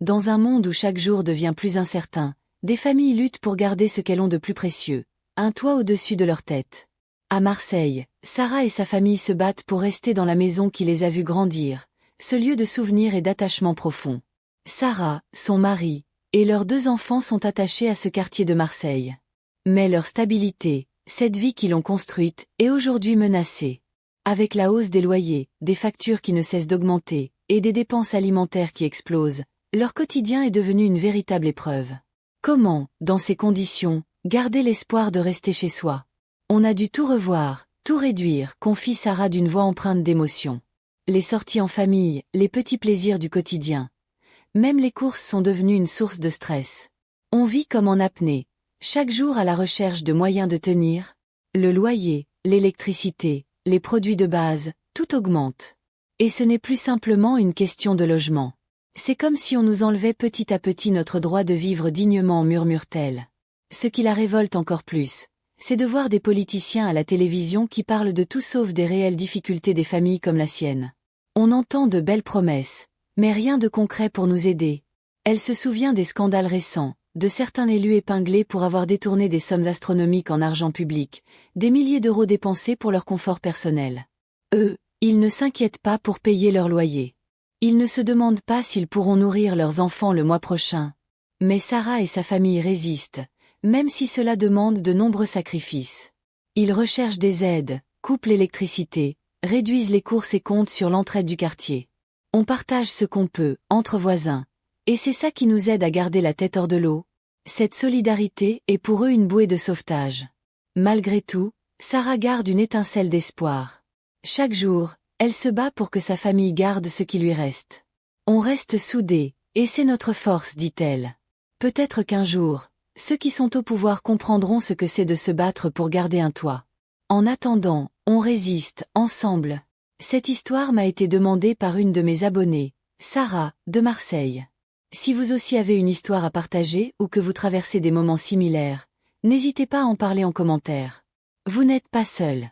Dans un monde où chaque jour devient plus incertain, des familles luttent pour garder ce qu'elles ont de plus précieux, un toit au-dessus de leur tête. À Marseille, Sarah et sa famille se battent pour rester dans la maison qui les a vus grandir, ce lieu de souvenirs et d'attachement profond. Sarah, son mari, et leurs 2 enfants sont attachés à ce quartier de Marseille. Mais leur stabilité, cette vie qu'ils ont construite, est aujourd'hui menacée. Avec la hausse des loyers, des factures qui ne cessent d'augmenter, et des dépenses alimentaires qui explosent, leur quotidien est devenu une véritable épreuve. Comment, dans ces conditions, garder l'espoir de rester chez soi? On a dû tout revoir, tout réduire, confie Sarah d'une voix empreinte d'émotion. Les sorties en famille, les petits plaisirs du quotidien. Même les courses sont devenues une source de stress. On vit comme en apnée, chaque jour à la recherche de moyens de tenir. Le loyer, l'électricité, les produits de base, tout augmente. Et ce n'est plus simplement une question de logement. C'est comme si on nous enlevait petit à petit notre droit de vivre dignement, murmure-t-elle. Ce qui la révolte encore plus, c'est de voir des politiciens à la télévision qui parlent de tout sauf des réelles difficultés des familles comme la sienne. On entend de belles promesses, mais rien de concret pour nous aider. Elle se souvient des scandales récents, de certains élus épinglés pour avoir détourné des sommes astronomiques en argent public, des milliers d'euros dépensés pour leur confort personnel. Eux, ils ne s'inquiètent pas pour payer leur loyer. Ils ne se demandent pas s'ils pourront nourrir leurs enfants le mois prochain. Mais Sarah et sa famille résistent, même si cela demande de nombreux sacrifices. Ils recherchent des aides, coupent l'électricité, réduisent les courses et comptent sur l'entraide du quartier. On partage ce qu'on peut, entre voisins. Et c'est ça qui nous aide à garder la tête hors de l'eau. Cette solidarité est pour eux une bouée de sauvetage. Malgré tout, Sarah garde une étincelle d'espoir. Chaque jour, elle se bat pour que sa famille garde ce qui lui reste. On reste soudés, et c'est notre force, dit-elle. Peut-être qu'un jour, ceux qui sont au pouvoir comprendront ce que c'est de se battre pour garder un toit. En attendant, on résiste, ensemble. Cette histoire m'a été demandée par une de mes abonnées, Sarah, de Marseille. Si vous aussi avez une histoire à partager ou que vous traversez des moments similaires, n'hésitez pas à en parler en commentaire. Vous n'êtes pas seul.